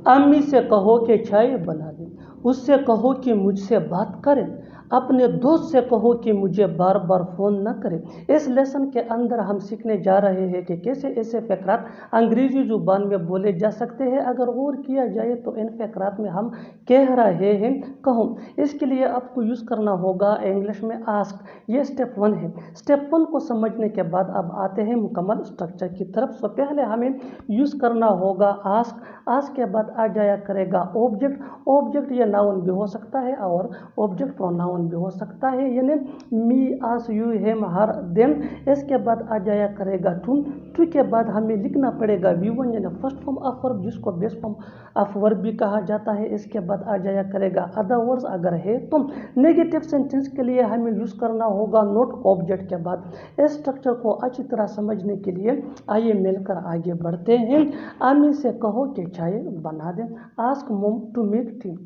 अम्मी से कहो कि चाय बना दें, उससे कहो कि मुझसे बात करें, अपने दोस्त से कहो कि मुझे बार बार फ़ोन न करें। इस लेसन के अंदर हम सीखने जा रहे हैं कि कैसे ऐसे फ़क़रात अंग्रेज़ी ज़ुबान में बोले जा सकते हैं। अगर गौर किया जाए तो इन फ़क़रात में हम कह रहे हैं कहो। इसके लिए आपको यूज़ करना होगा इंग्लिश में आस्क। ये स्टेप 1 है। स्टेप 1 को समझने के बाद अब आते हैं मुकम्मल स्ट्रक्चर की तरफ। तो पहले हमें यूज़ करना होगा आस्क। आस्क के बाद आ जाया करेगा ऑब्जेक्ट। ऑब्जेक्ट ये नाउन भी हो सकता है और ऑब्जेक्ट प्रोनाउन भी हो सकता है, यानी मी, आस, यू, हिम, हर, देम। इसके बाद आ जाया करेगा टू के बाद हमें लिखना पड़ेगा V1 यानी फर्स्ट फॉर्म ऑफ वर्ब, जिसको बेस फॉर्म ऑफ वर्ब भी कहा जाता है। इसके बाद आ जाया करेगा अदर वर्ड्स अगर है तो। नेगेटिव सेंटेंस के लिए हमें यूज़ करना होगा नॉट ऑब्जेक्ट के बाद। इस स्ट्रक्चर को अच्छी तरह समझने के लिए आइए मिलकर आगे बढ़ते हैं। अम्मी से कहो कि चाय बना दें। Ask mom to make tea.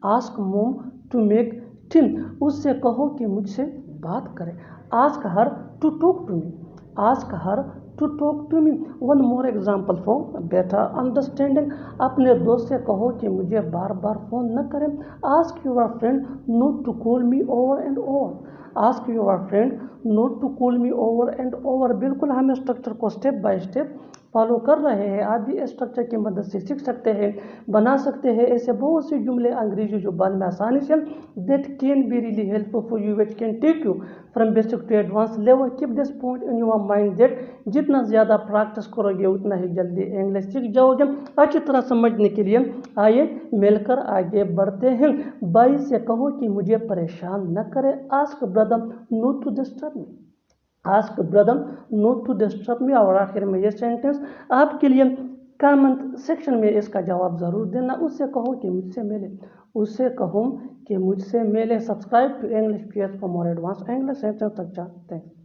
Ask mom to make tea. उससे कहो कि मुझसे बात करें। Ask her to talk to me. Ask her to talk to me. One more example for better understanding. अपने दोस्त से कहो कि मुझे बार बार फ़ोन न करें। Ask your friend not to call me over and over. Ask your friend not to call me over and over. बिल्कुल हम स्ट्रक्चर को स्टेप बाय स्टेप फॉलो कर रहे हैं। आप भी इस स्ट्रक्चर की मदद से सीख सकते हैं, बना सकते हैं ऐसे बहुत से जुमले अंग्रेजी जुबान में आसानी से। That can be really helpful for you, which can take you from basic to advance level. Keep this point in your mind that जितना ज़्यादा प्रैक्टिस करोगे उतना ही जल्दी इंग्लिश सीख जाओगे। अच्छी तरह समझने के लिए आइए मिलकर आगे बढ़ते हैं। बाई से कहो कि मुझे परेशान न करे। Ask brother not to disturb me. Ask brother not to disturb me. और आखिर में ये सेंटेंस आपके लिए कमेंट सेक्शन में इसका जवाब ज़रूर देना। उससे कहो कि मुझसे मिले। उससे कहो कि मुझसे मिले। Subscribe to English PS for more advance English sentence structure. Thanks.